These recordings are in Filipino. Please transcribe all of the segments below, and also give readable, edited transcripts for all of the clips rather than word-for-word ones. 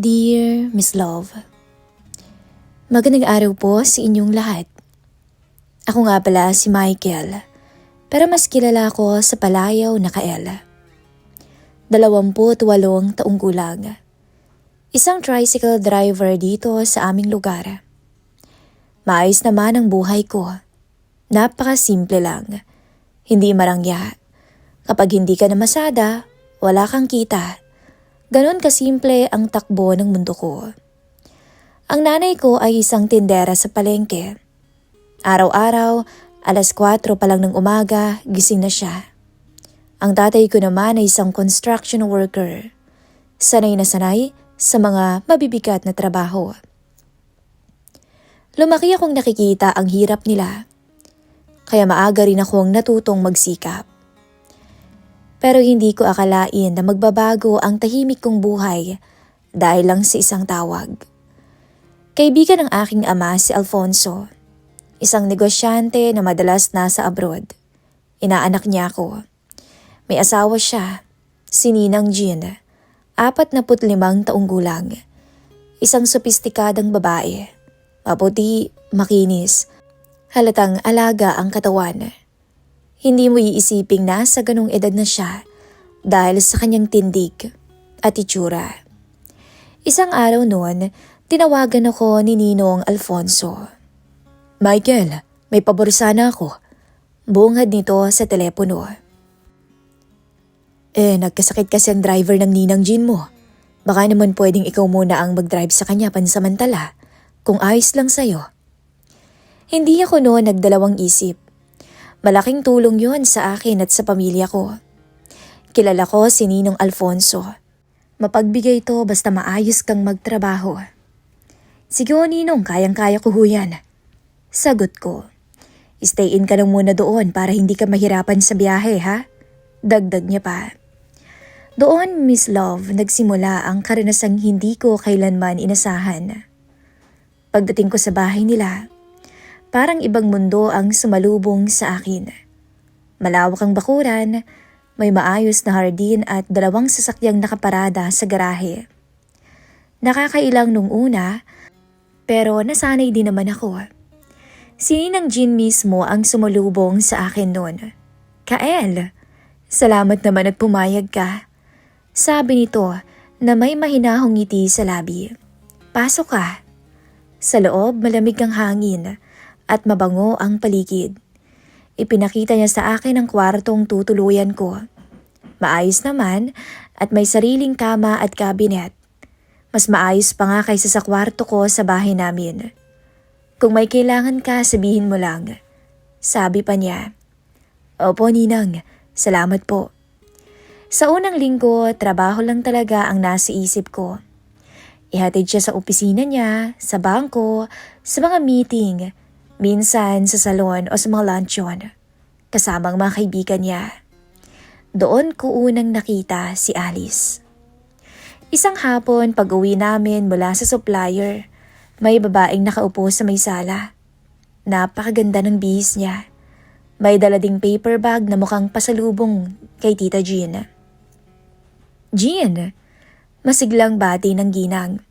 Dear Miss Love, magandang araw po sa inyong lahat. Ako nga pala si Michael, pero mas kilala ko sa palayaw na Kael. 28 taong gulang. Isang tricycle driver dito sa aming lugar. Maayos naman ang buhay ko. Napakasimple lang. Hindi marangya. Kapag hindi ka namasada, wala kang kita. Ganon kasimple ang takbo ng mundo ko. Ang nanay ko ay isang tindera sa palengke. Araw-araw, 4:00 pa lang ng umaga, gising na siya. Ang tatay ko naman ay isang construction worker. Sanay na sanay sa mga mabibigat na trabaho. Lumaki akong nakikita ang hirap nila. Kaya maaga rin akong natutong magsikap. Pero hindi ko akalain na magbabago ang tahimik kong buhay dahil lang sa isang tawag. Kaibigan ng aking ama si Alfonso, isang negosyante na madalas nasa abroad. Inaanak niya ako. May asawa siya, si Ninang Jean, 45 taong gulang. Isang sopistikadang babae, maputi, makinis, halatang alaga ang katawan. Hindi mo iisiping nasa ganong edad na siya dahil sa kanyang tindig at itsura. Isang araw noon, tinawagan ako ni Ninong Alfonso. Michael, may pabor sana ako. Bungad nito sa telepono. Nagkasakit kasi ang driver ng Ninang Jean mo. Baka naman pwedeng ikaw muna ang mag-drive sa kanya pansamantala kung ayos lang sa'yo. Hindi ako noon nagdalawang isip. Malaking tulong yon sa akin at sa pamilya ko. Kilala ko si Ninong Alfonso. Mapagbigay to basta maayos kang magtrabaho. Sige o Ninong, kayang-kaya ko ho yan. Sagot ko. Stay in ka lang muna doon para hindi ka mahirapan sa biyahe ha? Dagdag niya pa. Doon, Miss Love, nagsimula ang karanasang hindi ko kailanman inasahan. Pagdating ko sa bahay nila, parang ibang mundo ang sumalubong sa akin. Malawak ang bakuran, may maayos na hardin at 2 sasakyang nakaparada sa garahe. Nakakailang nung una, pero nasanay din naman ako. Si Ninang Jean mismo ang sumalubong sa akin noon. Kael, salamat naman at pumayag ka. Sabi nito na may mahinahong ngiti sa labi. Pasok ka. Sa loob malamig ang hangin at mabango ang paligid. Ipinakita niya sa akin ang kwartong tutuluyan ko. Maayos naman at may sariling kama at kabinet. Mas maayos pa nga kaysa sa kwarto ko sa bahay namin. Kung may kailangan ka, sabihin mo lang. Sabi pa niya. Opo, Ninang. Salamat po. Sa unang linggo, trabaho lang talaga ang nasa isip ko. Ihatid siya sa opisina niya, sa bangko, sa mga meeting, minsan sa salon o sa mga luncheon, kasama ang mga kaibigan niya. Doon ko unang nakita si Alice. Isang hapon pag-uwi namin mula sa supplier, may babaeng nakaupo sa may sala. Napakaganda ng bihis niya. May dala ding paper bag na mukhang pasalubong kay Tita Jean. Jean, masiglang bati ng ginang.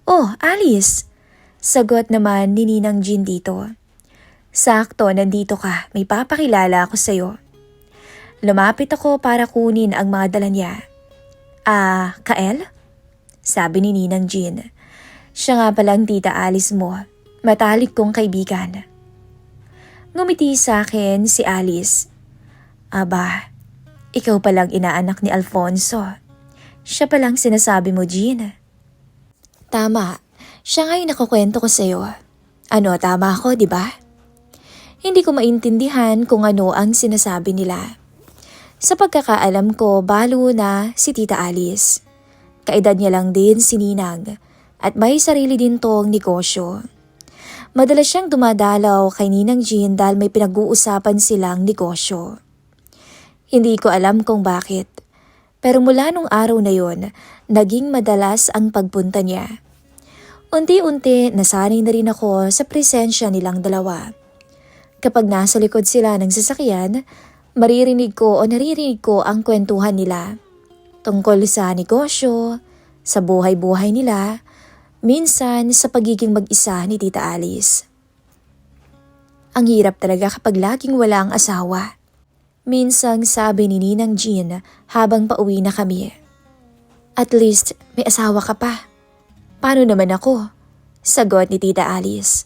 Oh, Alice! Sagot naman ni Ninang Jean dito. Sakto, nandito ka. May papakilala ako sa'yo. Lumapit ako para kunin ang mga dala niya. Kael? Sabi ni Ninang Jean. Siya nga palang Tita Alice mo. Matalik kong kaibigan. Ngumiti sa akin si Alice. Aba, ikaw palang inaanak ni Alfonso. Siya palang sinasabi mo, Jean. Tama. Siya nga yung nakukwento ko sa'yo. Ano, tama ako, di ba? Hindi ko maintindihan kung ano ang sinasabi nila. Sa pagkakaalam ko, balo na si Tita Alice. Kaedad niya lang din si Ninang at may sarili din tong negosyo. Madalas siyang dumadalaw kay Ninang Jean dahil may pinag-uusapan silang negosyo. Hindi ko alam kung bakit. Pero mula nung araw na yon, naging madalas ang pagpunta niya. Unti-unti nasanay na rin ako sa presensya nilang dalawa. Kapag nasa likod sila ng sasakyan, naririnig ko ang kwentuhan nila. Tungkol sa negosyo, sa buhay-buhay nila, minsan sa pagiging mag-isa ni Tita Alice. Ang hirap talaga kapag laging wala ang asawa. Minsang sabi ni Ninang Jean habang pauwi na kami. At least may asawa ka pa. Paano naman ako? Sagot ni Tita Alice.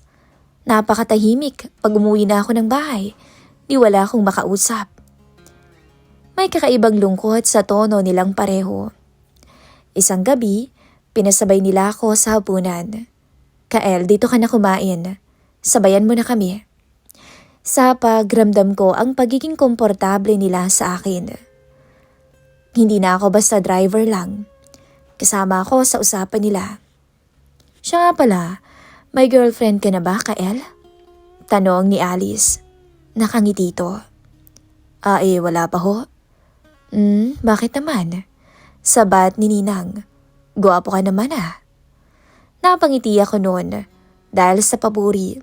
Napakatahimik pag umuwi na ako ng bahay. Di wala akong makausap. May kakaibang lungkot sa tono nilang pareho. Isang gabi, pinasabay nila ako sa hapunan. Kael, dito ka na kumain. Sabayan mo na kami. Sa pagramdam ko ang pagiging komportable nila sa akin. Hindi na ako basta driver lang. Kasama ako sa usapan nila. Siya nga pala, may girlfriend ka na ba, Kael? Tanong ni Alice. Nakangiti ito. Wala pa ho. Bakit naman? Sabat ni Ninang. Gwapo ka naman ah. Napangiti ako noon dahil sa papuri.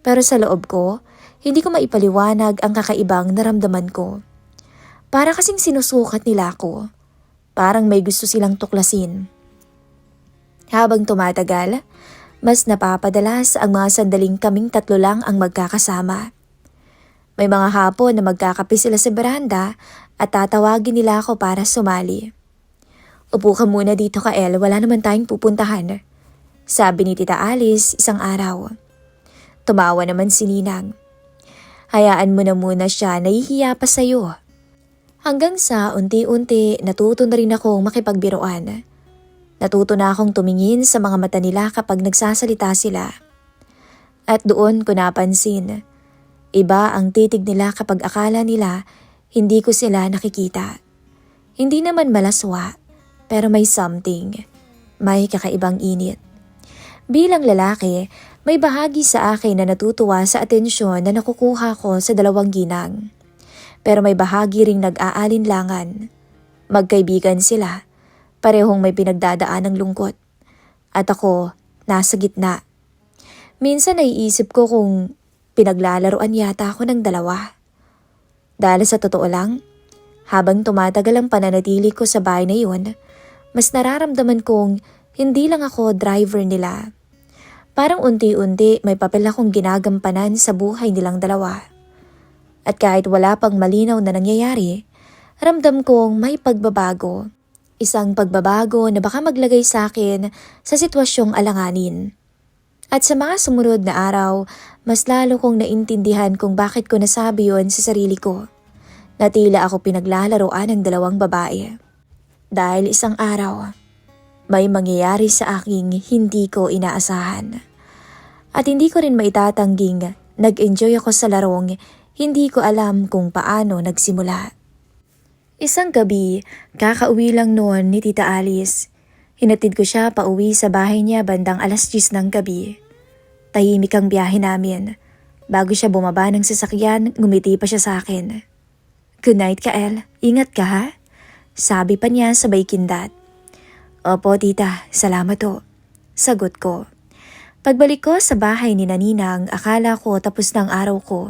Pero sa loob ko, hindi ko maipaliwanag ang kakaibang naramdaman ko. Para kasing sinusukat nila ako. Parang may gusto silang tuklasin. Habang tumatagal, mas napapadalas ang mga sandaling kaming tatlo lang ang magkakasama. May mga hapon na magkakape sila sa beranda at tatawagin nila ako para sumali. Upo ka muna dito, Kael, wala naman tayong pupuntahan. Sabi ni Tita Alice isang araw. Tumawa naman si Ninang. Hayaan mo na muna siya, nahihiya pa sa'yo. Hanggang sa unti-unti natuto na rin akong makipagbiruan. Natuto na akong tumingin sa mga mata nila kapag nagsasalita sila. At doon ko napansin, iba ang titig nila kapag akala nila hindi ko sila nakikita. Hindi naman malaswa, pero may something. May kakaibang init. Bilang lalaki, may bahagi sa akin na natutuwa sa atensyon na nakukuha ko sa dalawang ginang. Pero may bahagi ring nag-aalinlangan. Magkaibigan sila, parehong may pinagdadaan ng lungkot. At ako, nasa gitna. Minsan naiisip ko kung pinaglalaroan yata ako ng dalawa. Dahil sa totoo lang, habang tumatagal ang pananatili ko sa bahay na yun, mas nararamdaman kong hindi lang ako driver nila. Parang unti-unti may papel akong ginagampanan sa buhay nilang dalawa. At kahit wala pang malinaw na nangyayari, ramdam kong may pagbabago. Isang pagbabago na baka maglagay sa akin sa sitwasyong alanganin. At sa mga sumunod na araw, mas lalo kong naintindihan kung bakit ko nasabi yun sa sarili ko. Na tila ako pinaglalaroan ng dalawang babae. Dahil isang araw, may mangyayari sa aking hindi ko inaasahan. At hindi ko rin maitatangging nag-enjoy ako sa larong hindi ko alam kung paano nagsimula. Isang gabi, kakauwi lang noon ni Tita Alice. Hinatid ko siya pauwi sa bahay niya bandang 10:00 ng gabi. Tahimik ang biyahe namin. Bago siya bumaba ng sasakyan, ngumiti pa siya sa akin. Good night, Kael. Ingat ka ha? Sabi pa niya sabay kindat. Opo, tita. Salamat ho. Sagot ko. Pagbalik ko sa bahay ni Ninang, akala ko tapos na ang araw ko.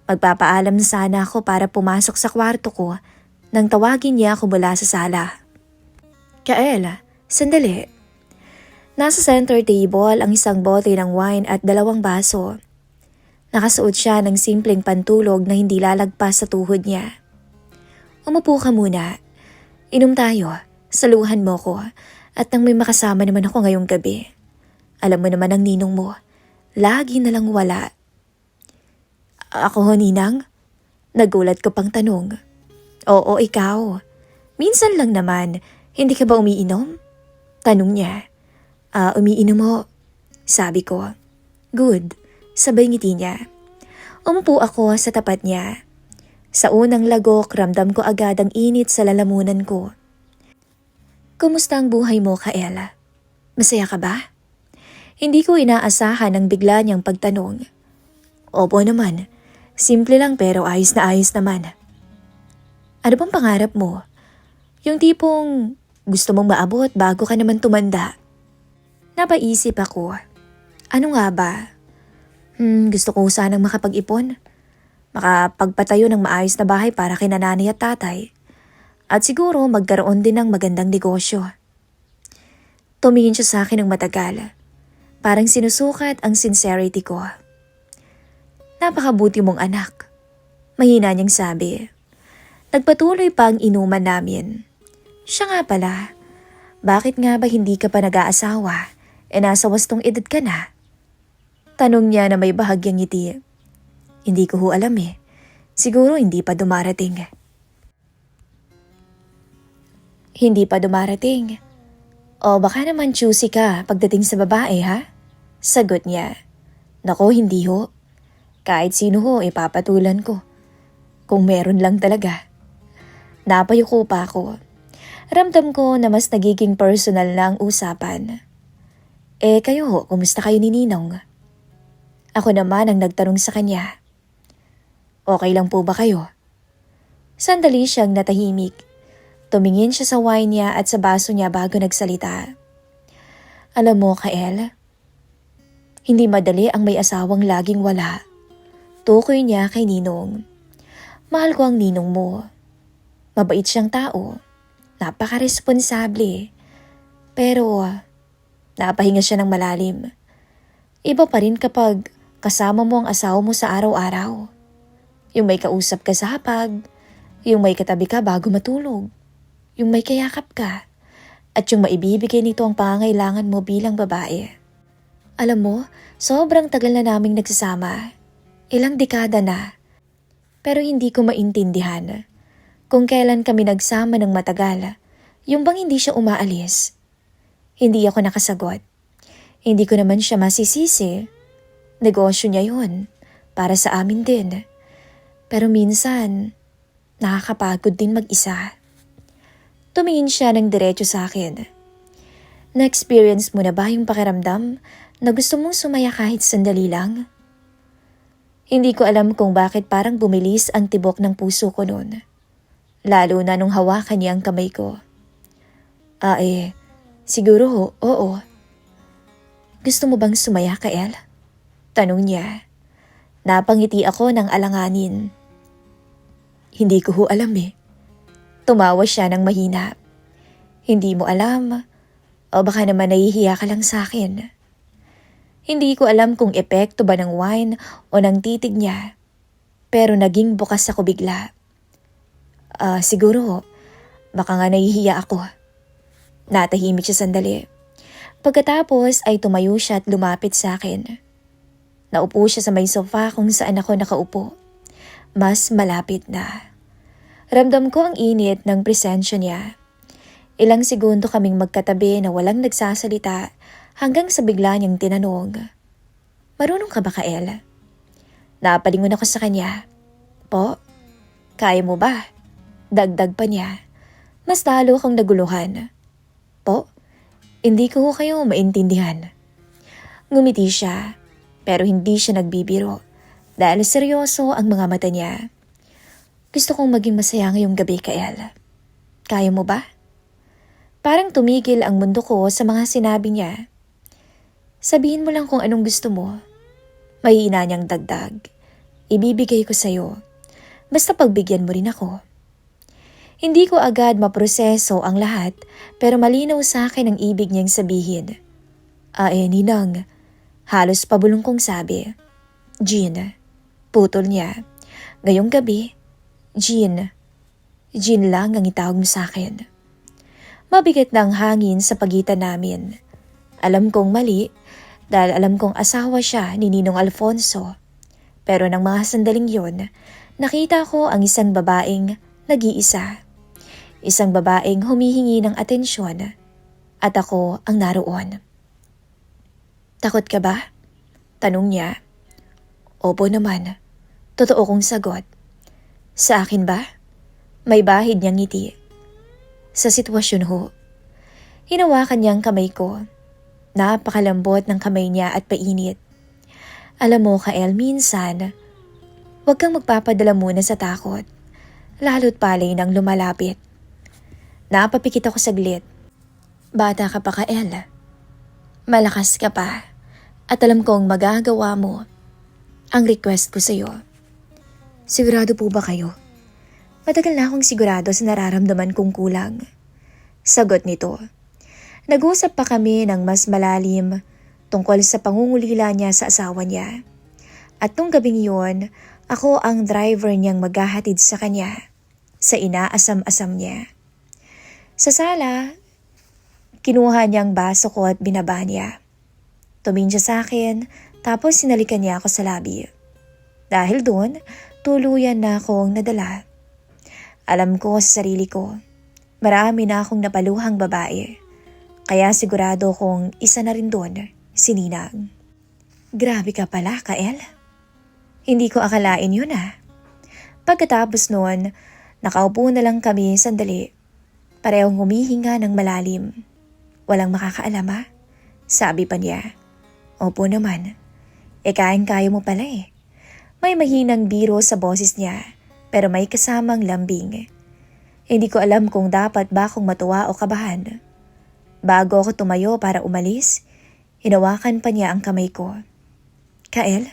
Magpapaalam na sana ako para pumasok sa kwarto ko nang tawagin niya ako mula sa sala. Kael, sandali. Nasa center table ang isang bote ng wine at 2 baso. Nakasuot siya ng simpleng pantulog na hindi lalagpas sa tuhod niya. Umupo ka muna. Inom tayo. Saluhan mo ko at nang may makasama naman ako ngayong gabi. Alam mo naman ang ninong mo, lagi na lang wala. Ako ho, Ninang? Nagulat ko pang tanong. Oo, ikaw. Minsan lang naman, hindi ka ba umiinom? Tanong niya. Umiinom ho. Sabi ko. Good. Sabay ngiti niya. Umupo ako sa tapat niya. Sa unang lagok, ramdam ko agad ang init sa lalamunan ko. Kumusta ang buhay mo, Kaela? Masaya ka ba? Hindi ko inaasahan ang bigla niyang pagtanong. Opo naman. Simple lang pero ayos na ayos naman. Ano bang pangarap mo? Yung tipong gusto mong maabot bago ka naman tumanda. Napaisip ako. Ano nga ba? Gusto ko sanang makapag-ipon. Makapagpatayo ng maayos na bahay para kina nanay at tatay. At siguro magkaroon din ng magandang negosyo. Tumingin siya sa akin ng matagal. Parang sinusukat ang sincerity ko. Napakabuti mong anak. Mahina niyang sabi. Nagpatuloy pa ang inuman namin. Siya nga pala, bakit nga ba hindi ka pa nag-aasawa? Nasa wastong edad ka na. Tanong niya na may bahagyang ngiti. Hindi ko ho alam eh. Siguro hindi pa dumarating. Hindi pa dumarating. O baka naman choosy ka pagdating sa babae ha? Sagot niya. Nako hindi ho. Kahit sino ho ipapatulan ko. Kung meron lang talaga. Napayuko pa ako. Ramdam ko na mas nagiging personal na ang usapan. Kayo ho, kumusta kayo ni Ninong? Ako naman ang nagtanong sa kanya. Okay lang po ba kayo? Sandali siyang natahimik. Tumingin siya sa wine niya at sa baso niya bago nagsalita. Alam mo, Kael, hindi madali ang may asawang laging wala. Tukoy niya kay Ninong. Mahal ko ang ninong mo. Mabait siyang tao. Napaka-responsable. Pero napahinga siya ng malalim. Iba pa rin kapag kasama mo ang asawa mo sa araw-araw. Yung may kausap ka sa hapag, yung may katabi ka bago matulog. Yung may kayakap ka, at yung maibibigay nito ang pangangailangan mo bilang babae. Alam mo, sobrang tagal na naming nagsasama. Ilang dekada na. Pero hindi ko maintindihan kung kailan kami nagsama ng matagal, yung bang hindi siya umaalis. Hindi ako nakasagot. Hindi ko naman siya masisisi. Negosyo niya yun, para sa amin din. Pero minsan, nakakapagod din mag-isa. Tumingin siya ng diretso sa akin. Na-experience mo na ba yung pakiramdam na gusto mong sumaya kahit sandali lang? Hindi ko alam kung bakit parang bumilis ang tibok ng puso ko noon. Lalo na nung hawakan niya ang kamay ko. Siguro ho, oo. Gusto mo bang sumaya, Kael? Tanong niya. Napangiti ako ng alanganin. Hindi ko ho alam eh. Tumawa siya ng mahina. Hindi mo alam, o baka naman nahihiya ka lang sa akin. Hindi ko alam kung epekto ba ng wine o ng titig niya, pero naging bukas ako bigla. Siguro, baka nga nahihiya ako. Natahimik siya sandali. Pagkatapos ay tumayo siya at lumapit sa akin. Naupo siya sa may sofa kung saan ako nakaupo. Mas malapit na. Ramdam ko ang init ng presensya niya. Ilang segundo kaming magkatabi na walang nagsasalita hanggang sa bigla niyang tinanong. Marunong ka ba, Kael? Napalingon ako sa kanya. Po, kaya mo ba? Dagdag pa niya. Mas lalo akong naguluhan. Po, hindi ko kayo maintindihan. Ngumiti siya, pero hindi siya nagbibiro dahil seryoso ang mga mata niya. Gusto kong maging masaya ngayong gabi, Kael. Kaya mo ba? Parang tumigil ang mundo ko sa mga sinabi niya. Sabihin mo lang kung anong gusto mo. Mahina niyang dagdag. Ibibigay ko sa'yo. Basta pagbigyan mo rin ako. Hindi ko agad maproseso ang lahat, pero malinaw sa akin ang ibig niyang sabihin. Ninang. Halos pabulong kong sabi. Jean. Putol niya. Ngayong gabi, Jean. Jean lang ang itawag mo sa akin. Mabigat na ang hangin sa pagitan namin. Alam kong mali dahil alam kong asawa siya ni Ninong Alfonso. Pero nang mga sandaling yun, nakita ko ang isang babaeng nag-iisa. Isang babaeng humihingi ng atensyon at ako ang naroon. Takot ka ba? Tanong niya. Opo naman. Totoo kong sagot. Sa akin ba? May bahid niyang ngiti. Sa sitwasyon ho. Hinawakan niyang kamay ko. Napakalambot ng kamay niya at painit. Alam mo, Kael, minsan, huwag kang magpapadala muna sa takot. Lalo't palay nang lumalapit. Napapikit ako saglit. Bata ka pa, Kael. Malakas ka pa. At alam kong magagawa mo. Ang request ko sa'yo. Sigurado po ba kayo? Matagal na akong sigurado sa nararamdaman kong kulang. Sagot nito. Nag-usap pa kami ng mas malalim tungkol sa pangungulila niya sa asawa niya. At nung gabing yun, ako ang driver niyang maghahatid sa kanya sa inaasam-asam niya. Sa sala, kinuha niyang baso ko at binaba niya. Tumingin siya sa akin, tapos sinalikan niya ako sa labi. Dahil doon, tuluyan na akong nadala. Alam ko sa sarili ko, marami na akong napaluhang babae. Kaya sigurado kong isa na rin doon, si Ninang. Grabe ka pala, Kael. Hindi ko akalain yun ah. Pagkatapos noon, nakaupo na lang kami sandali. Parehong humihinga ng malalim. Walang makakaalam ah, sabi pa niya. Opo naman. Kayang-kaya mo pala eh. May mahinang biro sa boses niya, pero may kasamang lambing. Hindi ko alam kung dapat ba akong matuwa o kabahan. Bago ako tumayo para umalis, hinawakan pa niya ang kamay ko. Kael,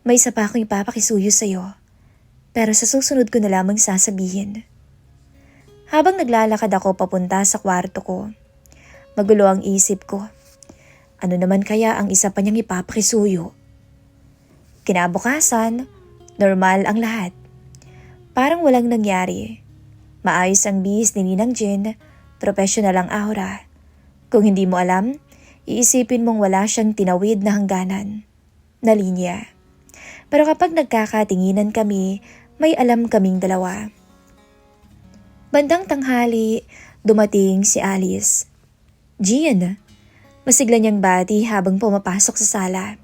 may isa pa akong ipapakisuyo sa'yo, pero sa susunod ko na lamang sasabihin. Habang naglalakad ako papunta sa kwarto ko, magulo ang isip ko. Ano naman kaya ang isa pa niyang ipapakisuyo? Kinabukasan, normal ang lahat. Parang walang nangyari. Maayos ang bihis ni Ninang Jean, professional ang aura. Kung hindi mo alam, iisipin mong wala siyang tinawid na hangganan, na linya. Pero kapag nagkakatinginan kami, may alam kaming dalawa. Bandang tanghali, dumating si Alice. Jean, masigla niyang bati habang pumapasok sa sala.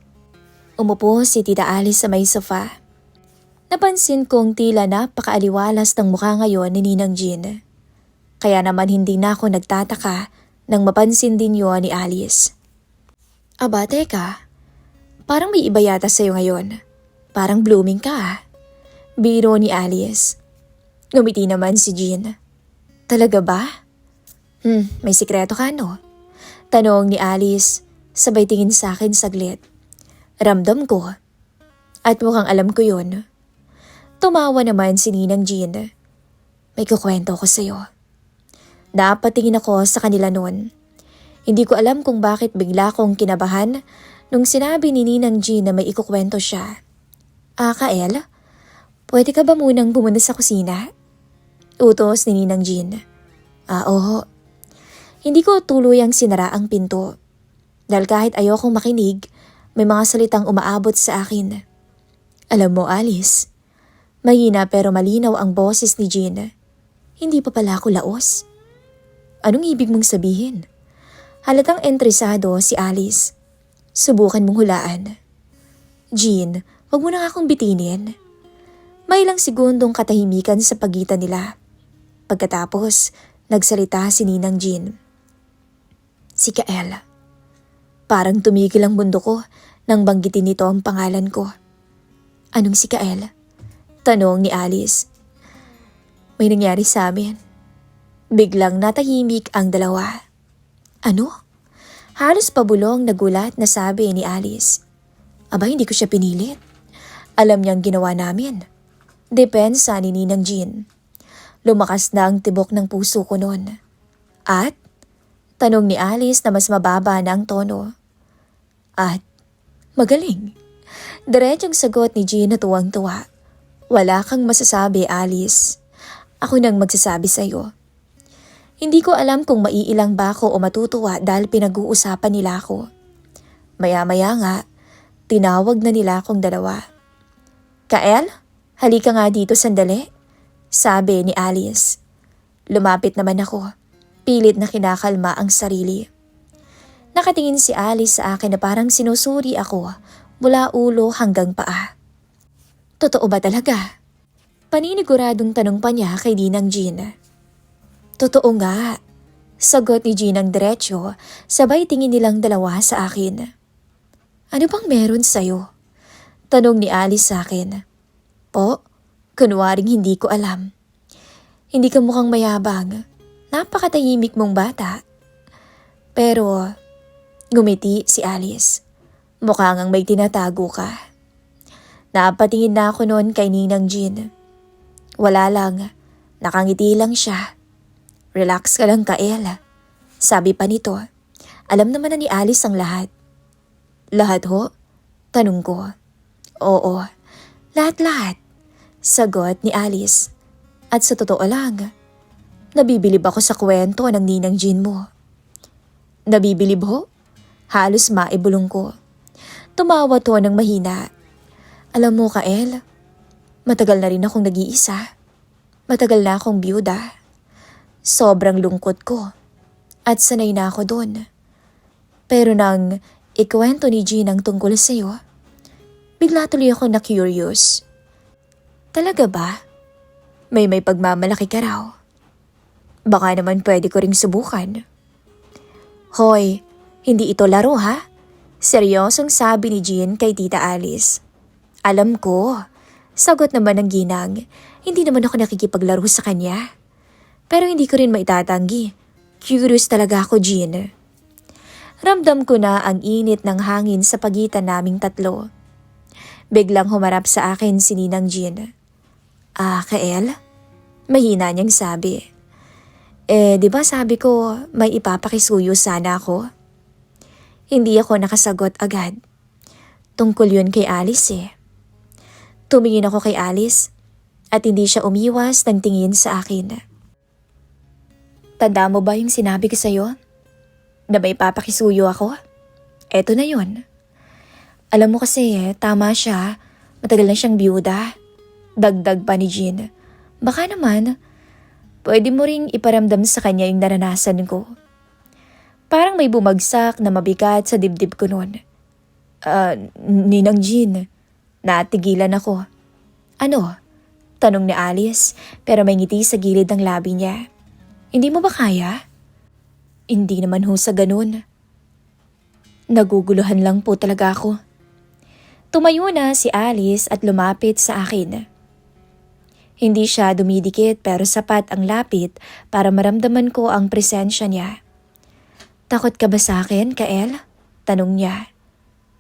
Umupo si Tita Alice sa may sofa. Napansin kong tila napakaaliwalas ng mukha ngayon ni Ninang Jean. Kaya naman hindi na ako nagtataka nang mapansin din yun ni Alice. Aba, teka. Parang may iba yata sa'yo ngayon. Parang blooming ka ah. Biro ni Alice. Ngumiti naman si Jean. Talaga ba? May sikreto ka no? Tanong ni Alice, sabay tingin sa akin saglit. Ramdam ko. At mukhang alam ko yun. Tumawa naman si Ninang Jean. May kukwento ko sa'yo. Napatingin ako sa kanila noon. Hindi ko alam kung bakit bigla kong kinabahan nung sinabi ni Ninang Jean na may ikukwento siya. Kael, pwede ka ba munang pumunta sa kusina? Utos ni Ninang Jean. Oo. Hindi ko tuluyang sinara ang pinto. Dahil kahit ayokong makinig, may mga salitang umaabot sa akin. Alam mo, Alice, mahina pero malinaw ang boses ni Jean. Hindi pa pala ako laos. Anong ibig mong sabihin? Halatang entresado si Alice. Subukan mong hulaan. Jean, wag mo na akong bitinin. May ilang segundong katahimikan sa pagitan nila. Pagkatapos, nagsalita si Ninang Jean. Si Kael. Parang tumigil ang mundo ko nang banggitin nito ang pangalan ko. Anong si Kael? Tanong ni Alice. May nangyari sa amin. Biglang natahimik ang dalawa. Ano? Halos pabulong nagulat na sabi ni Alice. Aba, hindi ko siya pinilit. Alam niyang ginawa namin. Depensa ni Ninang Jean. Lumakas na ang tibok ng puso ko noon. At? Tanong ni Alice na mas mababa na ang tono. At? Magaling. Diretsong sagot ni Jean na tuwang-tuwa. Wala kang masasabi, Alice. Ako nang magsasabi sa'yo. Hindi ko alam kung maiilang ba ako o matutuwa dahil pinag-uusapan nila ako. Maya-maya nga, tinawag na nila akong dalawa. Kael, halika nga dito sandali, sabi ni Alice. Lumapit naman ako, pilit na kinakalma ang sarili. Nakatingin si Alice sa akin na parang sinusuri ako mula ulo hanggang paa. Totoo ba talaga? Paniniguradong tanong pa niya kay Ninang Jean. Totoo nga, sagot ni Jean ang diretsyo, sabay tingin nilang dalawa sa akin. Ano bang meron sa'yo? Tanong ni Alice sa akin. Po, kunwaring hindi ko alam. Hindi ka mukhang mayabang, napakatahimik mong bata. Pero, ngumiti si Alice. Mukha ngang may tinatago ka. Napatingin na ako noon kay Ninang Jean. Wala lang, nakangiti lang siya. Relax ka lang, Kael. Sabi pa nito, alam naman na ni Alice ang lahat. Lahat ho? Tanong ko. Oo, lahat-lahat. Sagot ni Alice. At sa totoo lang, nabibilib ako sa kwento ng Ninang Jean mo. Nabibilib ho? Halos maibulong ko. Tumawa to ng mahina. Alam mo, Kael, matagal na rin akong nag-iisa. Matagal na akong byuda. Sobrang lungkot ko. At sanay na ako doon. Pero nang ikwento ni Jean ang tungkol sa'yo, bigla tuloy ako na-curious. Talaga ba? May pagmamalaki ka raw. Baka naman pwede ko ring subukan. Hoy, hindi ito laro ha? Seryosong sabi ni Jean kay Tita Alice. Alam ko, sagot naman ng ginang, hindi naman ako nakikipaglaro sa kanya. Pero hindi ko rin maitatanggi. Curious talaga ako, Jean. Ramdam ko na ang init ng hangin sa pagitan naming tatlo. Biglang humarap sa akin si Ninang Jean. Kael? Mahina niyang sabi. Di ba sabi ko may ipapakisuyo sana ako? Hindi ako nakasagot agad. Tungkol yun kay Alice eh. Tumingin ako kay Alice at hindi siya umiwas ng tingin sa akin. Tanda mo ba yung sinabi ko sa'yo? Na may papakisuyo ako? Eto na yun. Alam mo kasi tama siya. Matagal na siyang byuda. Dagdag pa ni Jean. Baka naman, pwede mo ring iparamdam sa kanya yung naranasan ko. Parang may bumagsak na mabigat sa dibdib ko noon. Ninang Jean, natigilan ako. Ano? Tanong ni Alice pero may ngiti sa gilid ng labi niya. Hindi mo ba kaya? Hindi naman ho sa ganun. Naguguluhan lang po talaga ako. Tumayo na si Alice at lumapit sa akin. Hindi siya dumidikit pero sapat ang lapit para maramdaman ko ang presensya niya. Takot ka ba sa akin, Kael? Tanong niya.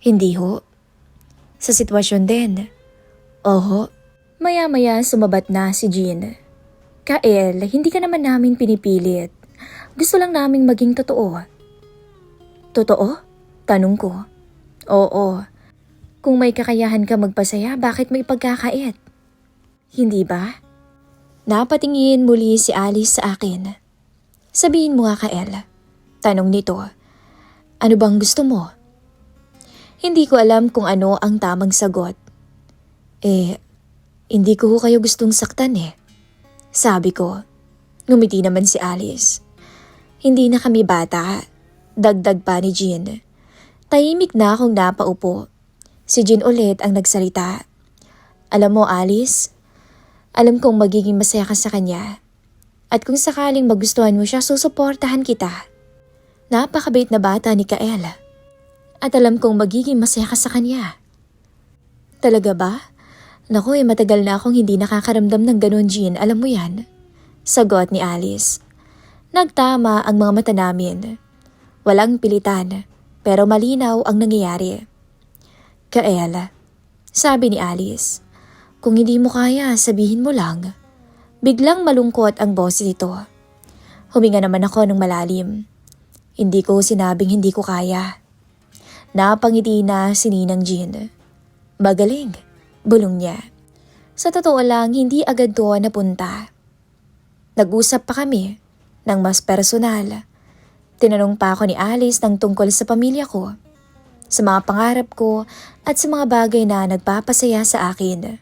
Hindi ho. Sa sitwasyon din. Oho. Maya-maya sumabat na si Jean. Kael, hindi ka naman namin pinipilit. Gusto lang naming maging totoo. Totoo? Tanong ko. Oo. Kung may kakayahan ka magpasaya, bakit may pagkakait? Hindi ba? Napatingin muli si Alice sa akin. Sabihin mo nga, Kael. Tanong nito. Ano bang gusto mo? Hindi ko alam kung ano ang tamang sagot. Hindi ko kayo gustong saktan eh. Sabi ko. Ngumiti naman si Alice. Hindi na kami bata. Dagdag pa ni Jean. Tahimik na akong napaupo. Si Jean ulit ang nagsalita. Alam mo, Alice, alam kong magiging masaya ka sa kanya. At kung sakaling magustuhan mo siya, susuportahan kita. Napakabait na bata ni Kael. At alam kong magiging masaya ka sa kanya. Talaga ba? Naku, matagal na akong hindi nakakaramdam ng ganun, Jean. Alam mo yan? Sagot ni Alice. Nagtama ang mga mata namin. Walang pilitan, pero malinaw ang nangyayari. Kael, sabi ni Alice, kung hindi mo kaya, sabihin mo lang. Biglang malungkot ang boses nito. Huminga naman ako ng malalim. Hindi ko sinabing hindi ko kaya. Napangiti na si Ninang Jean. Magaling, bulong niya. Sa totoo lang, hindi agad doon napunta. Nag-usap pa kami ng mas personal. Tinanong pa ako ni Alice ng tungkol sa pamilya ko, sa mga pangarap ko at sa mga bagay na nagpapasaya sa akin.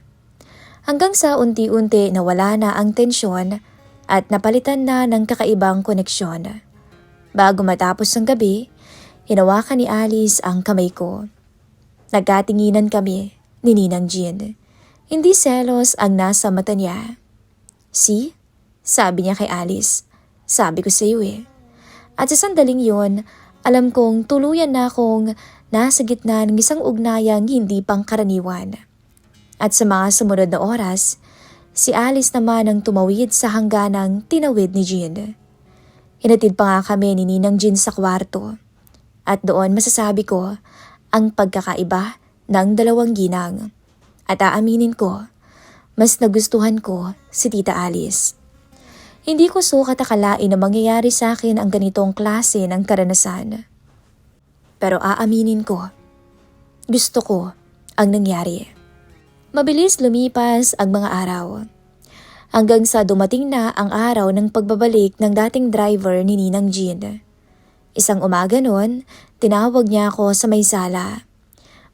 Hanggang sa unti-unti nawala na ang tensyon at napalitan na ng kakaibang koneksyon. Bago matapos ang gabi, hinawakan ni Alice ang kamay ko. Nagkatinginan kami ni Ninang Jean. Hindi selos ang nasa mata niya. See? Sabi niya kay Alice. Sabi ko sa iyo eh. At sa sandaling yun, alam kong tuluyan na akong nasa gitna ng isang ugnayang hindi pangkaraniwan. At sa mga sumunod na oras, si Alice naman ang tumawid sa hangganang tinawid ni Jean. Hinatid pa nga kami ni Ninang Jean sa kwarto. At doon masasabi ko ang pagkakaiba ng dalawang ginang. At aaminin ko, mas nagustuhan ko si Tita Alice. Hindi ko sukat akalain na mangyayari sa akin ang ganitong klase ng karanasan. Pero aaminin ko, gusto ko ang nangyari. Mabilis lumipas ang mga araw. Hanggang sa dumating na ang araw ng pagbabalik ng dating driver ni Ninang Jean. Isang umaga noon, tinawag niya ako sa may sala.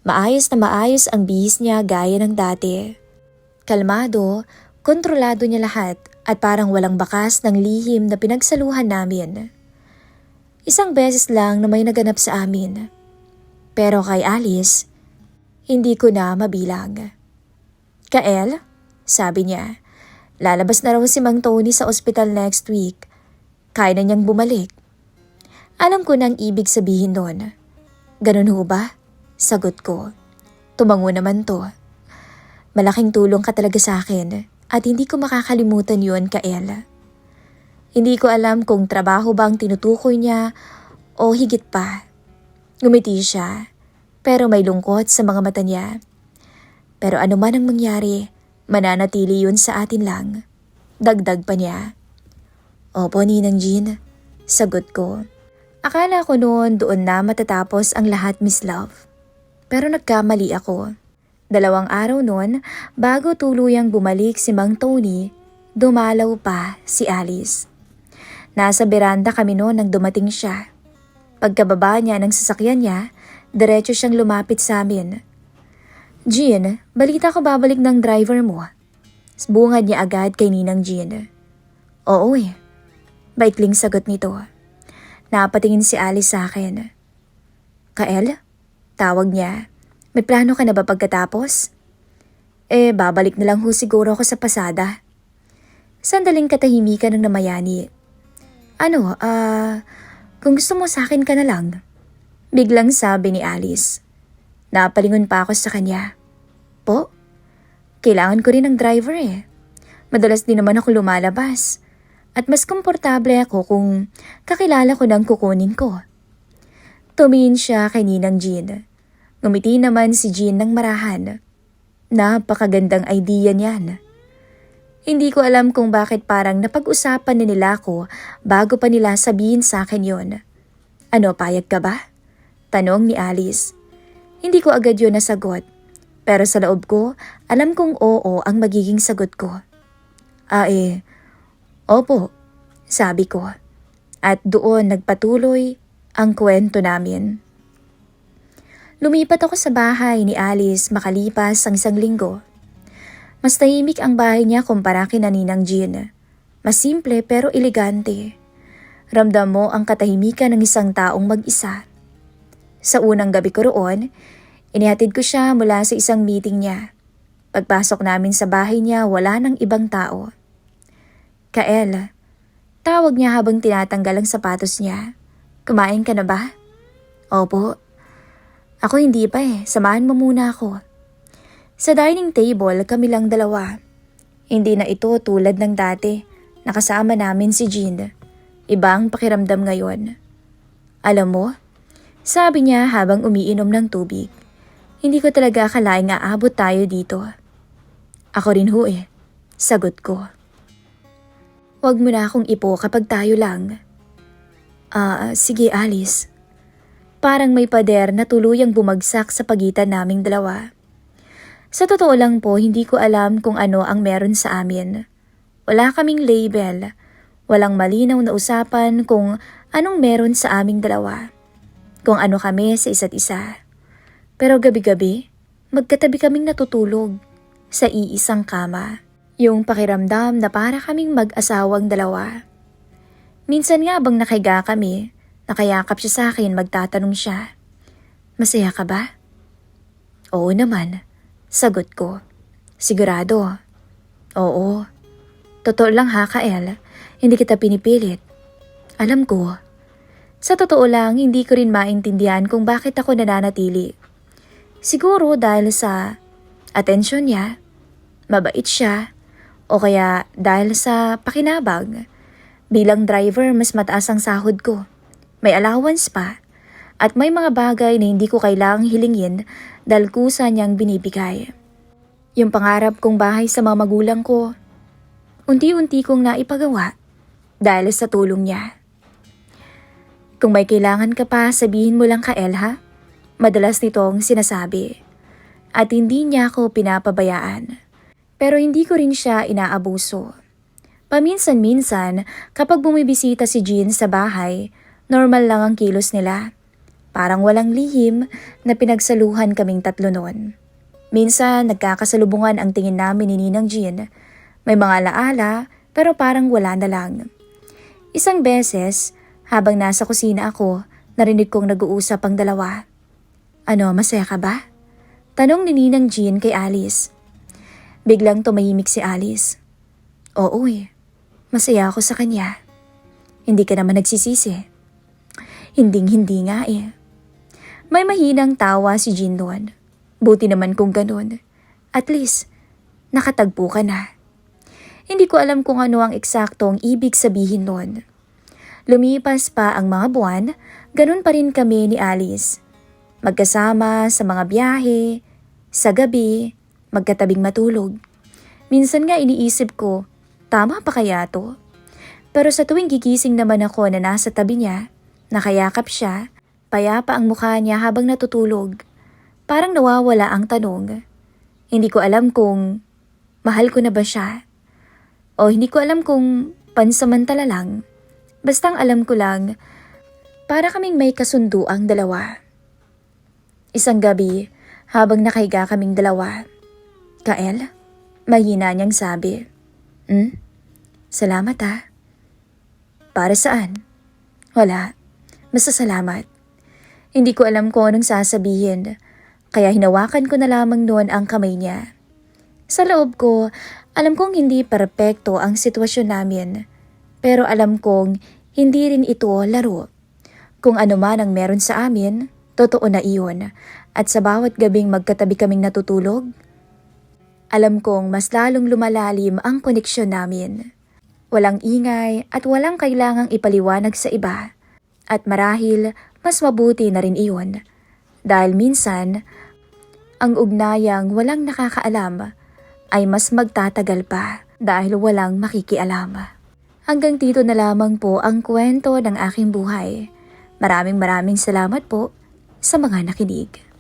Maayos na maayos ang bihis niya gaya ng dati. Kalmado, kontrolado niya lahat at parang walang bakas ng lihim na pinagsaluhan namin. Isang beses lang na may naganap sa amin. Pero kay Alice, hindi ko na mabilang. Kael, sabi niya, lalabas na raw si Mang Tony sa ospital next week. Kaya na niyang bumalik. Alam ko na ang ibig sabihin doon. Ganun ho ba? Sagot ko. Tumango naman to. Malaking tulong ka talaga sa akin at hindi ko makakalimutan yun, Kael. Hindi ko alam kung trabaho ba ang tinutukoy niya o higit pa. Ngumiti siya, pero may lungkot sa mga mata niya. Pero ano man ang mangyari, mananatili yun sa atin lang. Dagdag pa niya. Opo, Ninang Jean, sagot ko. Akala ko noon doon na matatapos ang lahat, Miss Love. Pero nagkamali ako. 2 araw noon, bago tuluyang bumalik si Mang Tony, dumalaw pa si Alice. Nasa beranda kami noon nang dumating siya. Pagkababa niya ng sasakyan niya, diretso siyang lumapit sa amin. Jean, balita ko babalik ng driver mo. Bungad niya agad kay Ninang Jean. Oo eh. Baikling sagot nito. Napatingin si Alice sa akin. Kael? Tawag niya. May plano ka na ba pagkatapos? Babalik na lang ho siguro ako sa pasada. Sandaling katahimikan ng namayani. Kung gusto mo sa akin ka na lang. Biglang sabi ni Alice. Napalingon pa ako sa kanya. Po? Kailangan ko rin ng driver eh. Madalas din naman ako lumalabas. At mas komportable ako kung kakilala ko ng kukunin ko. Tumingin siya kay Ninang Jean. Ngumiti naman si Jean ng marahan. Napakagandang idea niyan. Hindi ko alam kung bakit parang napag-usapan na nila ako bago pa nila sabihin sa akin yon. Ano, payag ka ba? Tanong ni Alice. Hindi ko agad yun nasagot. Pero sa loob ko, alam kong oo ang magiging sagot ko. Opo, sabi ko. At doon nagpatuloy ang kwento namin. Lumipat ako sa bahay ni Alice makalipas ang 1 linggo. Mas tahimik ang bahay niya kumpara kina Ninang Jean. Mas simple pero elegante. Ramdam mo ang katahimikan ng isang taong mag-isa. Sa unang gabi ko roon, inihatid ko siya mula sa isang meeting niya. Pagpasok namin sa bahay niya, wala nang ibang tao. Kael, tawag niya habang tinatanggal ang sapatos niya. Kumain ka na ba? Opo. Ako hindi pa samahan mo muna ako. Sa dining table kami lang 2. Hindi na ito tulad ng dati, nakasama namin si Jean. Ibang pakiramdam ngayon. Alam mo, sabi niya habang umiinom ng tubig, hindi ko talaga akalaing aabot tayo dito. Ako rin ho sagot ko. Huwag mo na akong ipo kapag tayo lang. Sige Alice. Parang may pader na tuluyang bumagsak sa pagitan naming 2. Sa totoo lang po, hindi ko alam kung ano ang meron sa amin. Wala kaming label. Walang malinaw na usapan kung anong meron sa aming 2. Kung ano kami sa isa't isa. Pero gabi-gabi, magkatabi kaming natutulog sa iisang kama. Yung pakiramdam na para kaming mag-asawang 2. Minsan nga bang nakahiga kami, nakayakap siya sa akin, magtatanong siya. Masaya ka ba? Oo naman. Sagot ko. Sigurado. Oo. Totoo lang ha, Kael. Hindi kita pinipilit. Alam ko. Sa totoo lang, hindi ko rin maintindihan kung bakit ako nananatili. Siguro dahil sa atensyon niya, mabait siya, o kaya dahil sa pakinabang. Bilang driver, mas mataas ang sahod ko. May allowance pa. At may mga bagay na hindi ko kailangang hilingin dahil kusa niyang binibigay. Yung pangarap kong bahay sa mga magulang ko, unti-unti kong naipagawa dahil sa tulong niya. Kung may kailangan ka pa, sabihin mo lang ka, El, ha? Madalas nitong sinasabi. At hindi niya ako pinapabayaan. Pero hindi ko rin siya inaabuso. Paminsan-minsan, kapag bumibisita si Jean sa bahay, normal lang ang kilos nila. Parang walang lihim na pinagsaluhan kaming tatlo noon. Minsan, nagkakasalubungan ang tingin namin ni Ninang Jean. May mga alaala, pero parang wala na lang. Isang beses, habang nasa kusina ako, narinig kong nag-uusap ang dalawa. Ano, masaya ka ba? Tanong ni Ninang Jean kay Alice. Biglang tumahimik si Alice. Oo masaya ako sa kanya. Hindi ka naman nagsisisi. Hinding-hindi nga eh. May mahinang tawa si Jean doon. Buti naman kung ganun. At least, nakatagpo ka na. Hindi ko alam kung ano ang eksaktong ibig sabihin noon. Lumipas pa ang mga buwan, ganun pa rin kami ni Alice. Magkasama sa mga biyahe, sa gabi, magkatabing matulog. Minsan nga iniisip ko, tama pa kaya to? Pero sa tuwing gigising naman ako na nasa tabi niya, nakayakap siya, payapa ang mukha niya habang natutulog. Parang nawawala ang tanong. Hindi ko alam kung mahal ko na ba siya. O hindi ko alam kung pansamantala lang. Bastang alam ko lang, para kaming may kasundo ang dalawa. Isang gabi, habang nakahiga kaming dalawa. Kael, mahina niyang sabi. Salamat ha. Para saan? Wala, basta salamat. Hindi ko alam kung anong sasabihin, kaya hinawakan ko na lamang noon ang kamay niya. Sa loob ko, alam kong hindi perpekto ang sitwasyon namin, pero alam kong hindi rin ito laro. Kung ano man ang meron sa amin, totoo na iyon, at sa bawat gabing magkatabi kaming natutulog, alam kong mas lalong lumalalim ang koneksyon namin. Walang ingay at walang kailangang ipaliwanag sa iba. At marahil, mas mabuti na rin iyon. Dahil minsan, ang ugnayang walang nakakaalam ay mas magtatagal pa dahil walang makikialam. Hanggang dito na lamang po ang kwento ng aking buhay. Maraming salamat po sa mga nakinig.